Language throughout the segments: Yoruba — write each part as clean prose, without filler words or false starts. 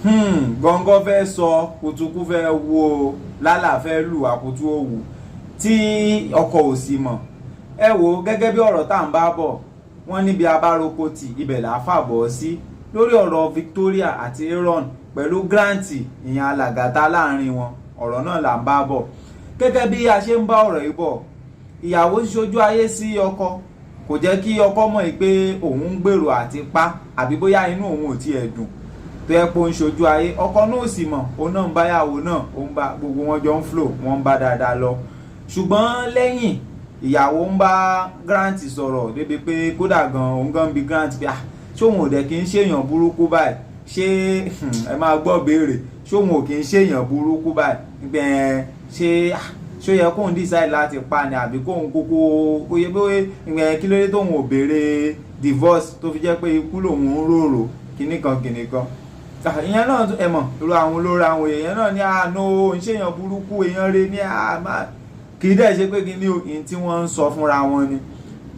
gọ́ngọ́ fẹ́ sọ kùtùkù fẹ́ wo lálà fẹ́ lù àkútú òwú tí ọkọ ò sì mọ̀. Ẹ wo gẹ́gẹ́ bí ọ̀rọ̀ tá à ń bá bọ̀ wọ́n níbi abároko tì ibẹ̀ là á fàbọ̀ sí lórí ọ̀rọ̀ Victoria àti Aaron pẹ̀lú Grant ìyẹn alàgàtà láàrin wọn. Ọ̀rọ̀ náà là ń bá bọ̀. Gẹ́gẹ́ bí a ṣe ń bá ọ̀rọ̀ yìí bọ̀, ìyàwó ṣojú ayé sí ọkọ kò jẹ́ kí ọkọ mọ̀ pé òun ń gbèrò àti pa àbí bóyá inú òun ò tiẹ̀ dùn tó yẹ pé ó ń ṣojú ayé. Ọkọ náà sì mọ̀, òun náà ń bá yàwó náà, ó ń bá gbogbo wọn jọ ń flow, wọ́n ń bá dáadáa lọ. Ṣùgbọ́n lẹ́yìn ìyàwó ń bá Grant sọ̀rọ̀ débi pé kódà gan òun gan bí Grant pé ṣé òun ò dẹ̀ kí ń ṣèyàn burúkú báyìí, ṣé ẹ máa gbọ́ béèrè, ṣé òun ò kí ń ṣèyàn burúkú báyìí gbẹ̀ẹ́ ṣé yẹ kóun decide láti pa ni àbí kóun kókó oyè pé kí ló dé tóun ò béèrè divorce tó fi jẹ́ pé ikú lòun ń rorò kìnnìkan. Ìyẹn náà ẹ mọ̀ irú àwọn olórí àwọn èèyàn náà ní àánú ń ṣèyàn burúkú èèyàn rẹ ní àmà kì í dẹ̀ ṣe pé kí ni òyìn tí wọ́n ń sọ fúnra wọn ni.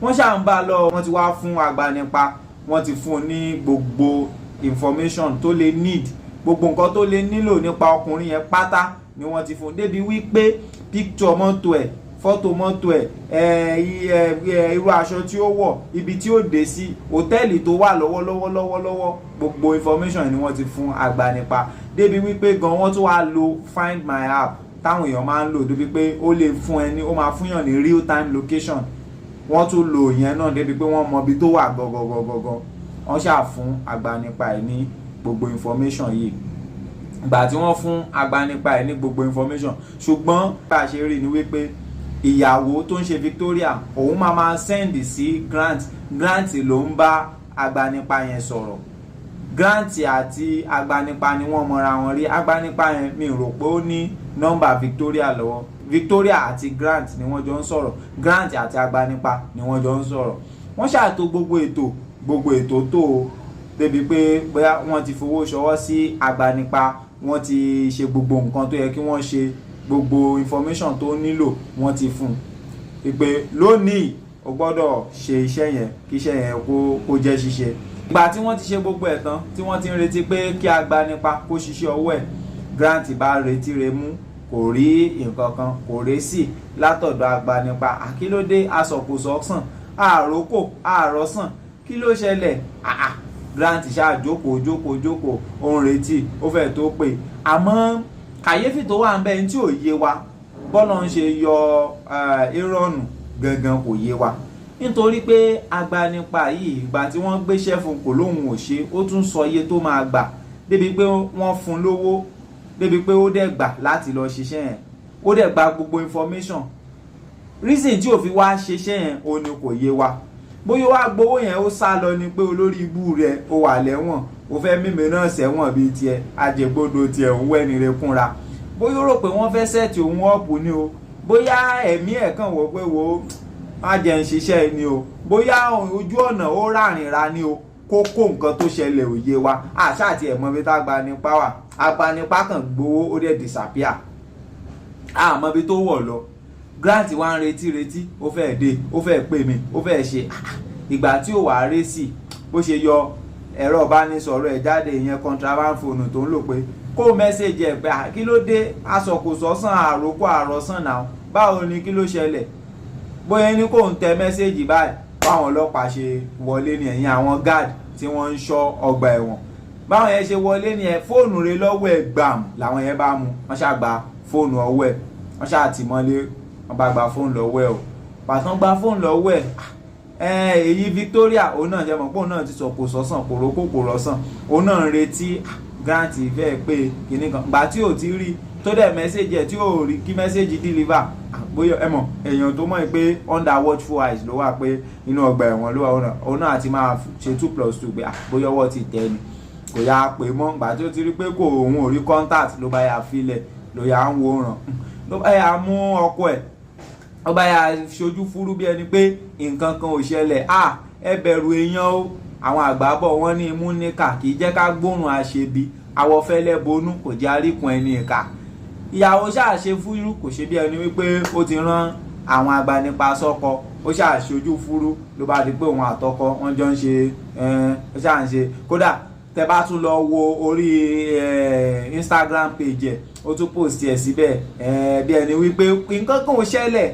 Wọ́n ṣáà ń bá lọ, wọ́n ti wá fún agbanipa, wọ́n ti fún un ní gbogbo information tó lè need, gbogbo nǹkan tó lè nílò nípa ọkùnrin yẹn pátá ni wọ́n ti fún un débi wípé picture mọ́tò ẹ̀, fọ́tò mọ́tò ẹ̀, irú aṣọ tí ó wọ̀, ibi tí ó dé sí, hòtẹ́ẹ̀lì tó wà lọ́wọ́ gbogbo information ni wọ́n ti fún agbanipa débi wípé gan wọ́n tún wá lo find my app táwọn èèyàn máa ń lò débi pé ó lè fún ẹni, ó máa fúnyàn ní real time location. Wọ́n tún lo ìyẹn náà débi pé wọ́n mọ ibi tó wà gọ́gọ́gọ́gọ́. Wọ́n ṣáà fún agbanipa ẹ̀ ní gbogbo information yìí. Ìgbà tí wọ́n fún agbanipa ẹ̀ ní gbogbo information, ṣùgbọ́n bá a ṣe rí ni wípé ìyàwó tó ń ṣe Victoria òun máa send sí Grant ló ń bá agbanipa yẹn sọ̀rọ̀. Grant àti agbanipa ni wọ́n mọra wọn rí. Agbanipa yẹn mi rò pé ó ní nọ́mbà Victoria lọ́wọ́. Victoria àti Grant ni wọ́n jọ ń sọ̀rọ̀, Grant àti agbanipa ni wọ́n jọ ń sọ̀rọ̀. Wọ́n ṣàtò gbogbo ètò tó o débi pé bóyá wọ́n ti fowó ṣọwọ́ sí agbanipa, wọ́n ti ṣe gbogbo nǹkan tó yẹ kí wọ́n ṣe, gbogbo information tó nílò wọ́n ti fún un pé lónìí o gbọ́dọ̀ ṣe iṣẹ́ yẹn kí iṣẹ́ yẹn kó jẹ́ ṣíṣe. Ìgbà tí wọ́n ti ṣe gbogbo ẹ̀ tán tí wọ́n ti ń retí pé kí agbanipa kó ṣiṣẹ́ ọwọ́ ẹ̀, Grant bá retí remú, kò rí nǹkan kan, kò résì látọ̀dọ̀ agbanipa. Àkílódé asọ̀kòsọ̀sàn àròkò àròsàn, kí ló ṣẹlẹ̀? Grant ṣáà jókòó ó ń retí, ó fẹ́ tó pé. Àmọ́ kàyéfì tó wà ń bẹ tí ò yé wa, bọ́lá ń ṣe yọ Aaron gangan kò yé wa. Nítorí pé agbanipa yìí ìgbà tí wọ́n gbéṣẹ́ fún kò lóhun ò ṣe, ó tún sọ iye tó máa gbà débi pé wọ́n fún lówó, débi pé ó dẹ̀ gbà láti lọ ṣiṣẹ́ yẹn, ó dẹ̀ gba gbogbo information. Reason tí ò fi wá ṣiṣẹ́ yẹn ó ní kò yé wa. Bóyá wá gbowó yẹn ó sá lọ ni pé olórí ibú rẹ̀ ó wà lẹ́wọ̀n, ó fẹ́ mímì náà sẹ́wọ̀n bíi tiẹ̀, ajẹgbodò tiẹ̀ ń wẹ́ni rẹ̀ kúnra. Bóyá ó rò pé wọ́n fẹ́ sẹ́ẹ̀tì òun ọ̀pù ni o, bóyá ẹ̀mí ẹ̀ kàn wò pé wo má jẹ́ ń ṣiṣẹ́ ni o, bóyá ojú ọ̀nà ó rárìnra ni o, kókó nǹkan tó ṣẹlẹ̀ ò yé wa. Àṣà àti ẹ̀mọ́ bí tá agbanipa wà, agbanipa kan gbowó ó dẹ̀ disappear, àmọ́ bí tó wọ̀ lọ. Grant wá ń retí, ó fẹ́ dé, ó fẹ́ pè mí, ó fẹ́ ṣe. Ìgbà tí ó wà résì bó ṣe yọ ẹ̀rọ ìbánisọ̀rọ̀ ẹ̀ jáde, ìyẹn contraband phone tó ń lò pé kó mẹ́sẹ̀jì ẹ̀ pé kí ló dé asọ̀kòsọ̀sàn àròkọ àròsàn náà, báwo ni kí ló ṣẹlẹ̀? Bóyá ní kò ń tẹ mẹ́sẹ̀jì báyìí báwọn ọlọ́pàá ṣe wọlé ní ẹ̀yìn àwọn guard tí wọ́n ń ṣọ́ ọgbà ẹ̀wọ̀n. Báwọn yẹn ṣe wọlé ní ẹ̀ fóònù rẹ̀ lọ́wọ́ ẹ̀ gbàm làwọn yẹn bá mú, wọ́n ṣá gba fóònù ọwọ́ ẹ̀, wọ́n ṣá tì mọ́lé, wọ́n bá gba fóònù lọ́wọ́ ẹ̀ o. Pàtàn gba fóònù lọ́wọ́ ẹ̀, èyí Victoria òun náà jẹ́ mọ̀ pé òun náà ti sọ̀kò sọ́sàn kò rọ́sàn, òun náà ń retí Grant fẹ́ pé kìíní kan. Gbà tí ò ti rí tó dẹ̀ mẹ́sẹ̀jì ẹ̀ tí ò rí kí mẹ́sẹ̀jì deliver, bóyá ẹ mọ̀ èèyàn tó mọ̀ pé under watchful eyes ló wà pé inú ọgbà ẹ̀wọ̀n ló wà, òun náà ti máa ṣe 2+2 pé bóyá ọwọ́ ti tẹ̀ ni, kò yá pé mọ́. Gbà tí ó ti rí pé kò òun ò rí contact ló bá yà filẹ̀, ló yà ń wòran, ló bá yà mú ọkọ ẹ̀, ó bá yà ṣojú fúrú bí ẹni pé nǹkan kan ò ṣẹlẹ̀. Ẹ bẹ̀rù èèyàn o, àwọn àgbà bọ̀ wọ́n ní imú níkà kì í jẹ́ ká gbóòórùn àṣebi, àwọ̀ fẹ́lẹ́ bonú kò jẹ́ àríkùn ẹni ìkà. Ìyàwó ṣáà ṣe fúrú, kò ṣe bí ẹni wípé ó ti rán àwọn agbanipa sọ́kọ, ó ṣáà ṣojú fúrú ló bá di pé òun àtọkọ wọ́n jọ ń ṣe ó ṣáà ń ṣe. Kódà tẹ bá tún lọ wo orí Instagram page ẹ̀ ó tún post ẹ̀ síbẹ̀ bí ẹni wípé nǹkan kan ò ṣẹlẹ̀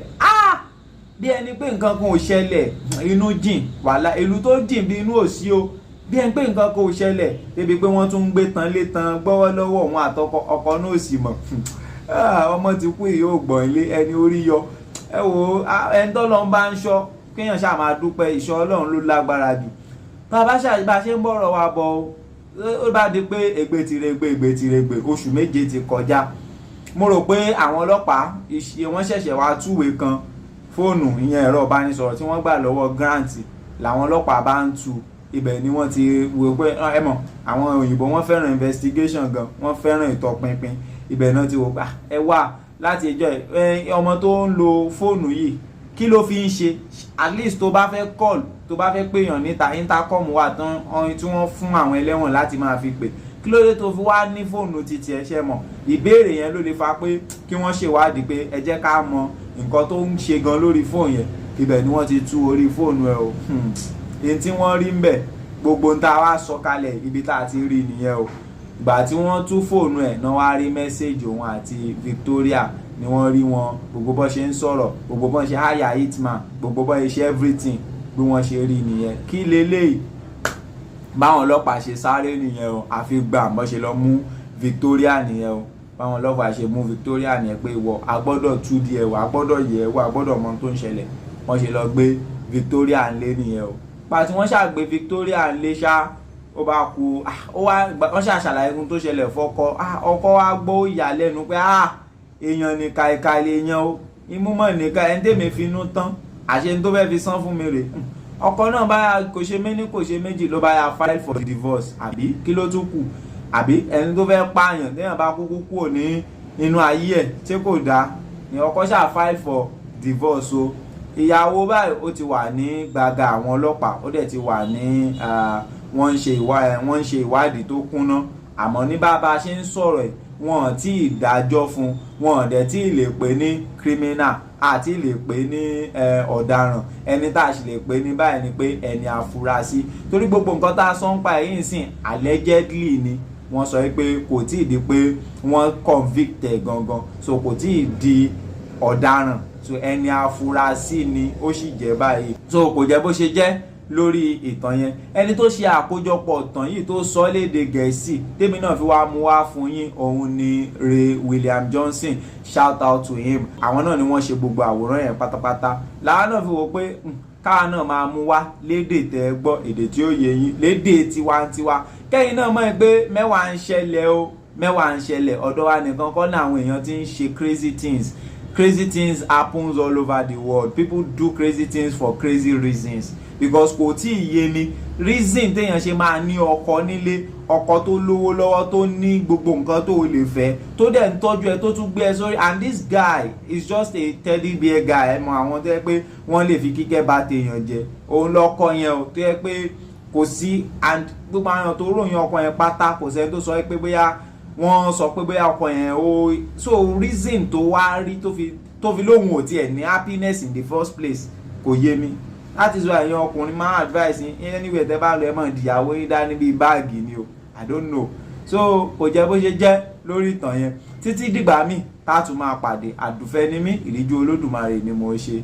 bí ẹni pé nǹkan kan ò ṣẹlẹ̀ inú jìn wàhálà ìlú tó jìn bí inú òsì o bí ẹni pé nǹkan kan ò ṣẹlẹ̀ débi pé wọ́n tún ń gbé tan lé tan gbọ́wọ́ lọ́wọ́ òun àtọkọ ọkọ náà sì mọ̀ ọmọ ti kú ìyó ògbọ̀n ilé ẹni orí yọ ẹ wo ẹni tó lọ ń bá ń ṣọ́ kéèyàn ṣáà máa dúpẹ́ ìṣọ́ Ọlọ́run ló lágbára jù bá ṣe ń bọ̀rọ̀ wa bọ̀ ó bá di pé ègbè tìrègbè oṣù méje ti kọjá mo rò pé àwọn ọlọ́pàá wọ́n ṣẹ̀ṣẹ̀ wá túwèé kan fóònù ìyẹn ẹ̀rọ ìbánisọ̀rọ̀ tí wọ́n gbà lọ́wọ́ Grant làwọn ọlọ́pàá bá ń tú ibẹ̀ ni wọ́n ti wò pé ẹ mọ̀ àwọn òyìnbó wọ́n fẹ́ràn investigation gan wọ́n fẹ́ràn ìtọpinpin ibẹ̀ náà ti wò pé ẹ wà láti ẹjọ́ ọmọ tó ń lo fóònù yìí kí ló fi ń ṣe at least tó bá fẹ́ call tó bá fẹ́ pèèyàn níta intercom wà tán tí wọ́n fún àwọn ẹlẹ́wọ̀n láti máa fi pè kí ló dé tó fi wá ní fóònù títí ẹ ṣe mọ̀ ìbéèrè yẹn ló lè fa pé kí wọ́n ṣèwádìí pé ẹ jẹ́ ká mọ nǹkan tó ń ṣe gan lórí fóònù yẹn ibẹ̀ ni wọ́n ti tú orí fóònù ẹ o èyí tí wọ́n rí ń bẹ̀ gbogbo ń ta wá sọ kalẹ̀ ibi tá a ti rí nìyẹn o ìgbà tí wọ́n tú fóònù ẹ̀ náà wá rí mẹ́sẹ̀gì òun àti Victoria ni wọ́n rí wọn gbogbo bọ́ ṣe ń sọ̀rọ̀ gbogbo bọ́ ṣe háyà hitman gbogbo bọ́ ṣe everything bí wọ́n ṣe rí nìyẹn kí leléyìí báwọn ọlọ́pàá ṣe sáré nìyẹn o àfi gbà bọ́ ṣe lọ mú Victoria nìyẹn o báwọn ọlọ́pàá ṣe mú Victoria nìyẹn pé ìwọ a gbọ́dọ̀ tú díẹ̀ wọ a gbọ́dọ̀ yẹ̀ wọ a gbọ́dọ̀ mọ tó ń ṣẹlẹ̀ wọ́n ṣe lọ gbé Victoria ńlé nìyẹn o pàtí wọ́n ṣàgbé Victoria ńlé ṣá ó bá kú wọ́n ṣàṣàlàyé ohun tó ṣẹlẹ̀ fọ́kọ ọkọ wa gbọ́ ìyàlẹ́nu pé èèyàn nìka ìka ilé yan o imúmọ̀ nìka ẹni tèmi fi inú tán àṣẹ ní tó fẹ́ fi san fún mi rè ọkọ náà báyà kò ṣe méní kò ṣe méjì ló báyà file for divorce àbí kí ló tún kù àbí ẹni tó fẹ́ pààyàn téèyàn bá kúkú kúrò ní inú ayé ẹ̀ tí kò dáa ni ọkọ ṣáà file for divorce o ìyàwó báyìí ó ti wà ní gbàgà àwọn ọlọ́pàá ó dẹ̀ ti wà ní wọ́n ń ṣe ìwádìí tó kúnná àmọ́ ní bá a ṣe ń sọ̀rọ̀ ẹ̀ wọn tí ì dájọ́ fún wọn dẹ̀ tí ì lè pè ní criminal àti lè pè ní ọ̀daràn ẹni tá a sì lè pè ní báyìí ni pé ẹni àfúrásì torí gbogbo nǹkan tá a sọ ń pa èyí sìn allegedly ni wọ́n sọ pé kò tí ì di pé wọ́n convicted gangan so kò tí ì di ọ̀daràn so ẹni àfúrásì ni ó sì jẹ́ báyìí so kò jẹ́ bó ṣe jẹ́ lórí ìtàn yẹn ẹni tó ṣe àkójọpọ̀ ìtàn yìí tó sọ lédè Gẹ̀ẹ́sì tèmi náà fi wá mú wá fún yín òun ni Ray William Johnson shout out to him àwọn náà ni wọ́n ṣe gbogbo àwòrán yẹn pátápátá làwọn náà fi wò pé káwa náà máa mú wá lédè tẹ́ ẹ gbọ́ èdè tí ó yé yín lédè tiwantiwa kẹ́yìn náà mọ̀ pé mẹ́wàá ń ṣẹlẹ̀ o mẹ́wàá ń ṣẹlẹ̀ ọ̀dọ̀ wa nìkan kọ́ ní àwọn èèyàn tí ń ṣe crazy things happens all over the world people do crazy things for crazy reasons because kò tí ì yé mi reason téèyàn ṣe máa ní ọkọ nílé ọkọ tó lówó lọ́wọ́ tó ní gbogbo nǹkan tó lè fẹ́ tó dẹ̀ ń tọ́jú ẹ tó tún gbé ẹ sórí and this guy is just a teddy bear guy ẹ mọ àwọn tó yẹ pé wọ́n lè fi kíkẹ́ bá téèyàn jẹ òun lọ́kọ yẹn o tó yẹ pé kò sí and gbogbo àwọn tó ròyìn ọkọ yẹn pátá kò sẹ́ni tó sọ pé bóyá wọ́n sọ pé bóyá ọkọ yẹn o so reason tó wá rí tó fi lóhùn ò tiẹ̀ ní happiness in the first place kò yé mi that is why ẹ̀yin ọkùnrin máa advice yín anyway tẹ́ bá lọ ẹ mọ̀ ìdìyàwó yín dání bíi báàgì ni o I don't know so kò jẹ́ bó ṣe jẹ́ lórí ìtàn yẹn títí dìgbà míì tá a tún máa pàdé àdùfẹ́ ní mí ìríjú Olódùmarè ni mo ṣe.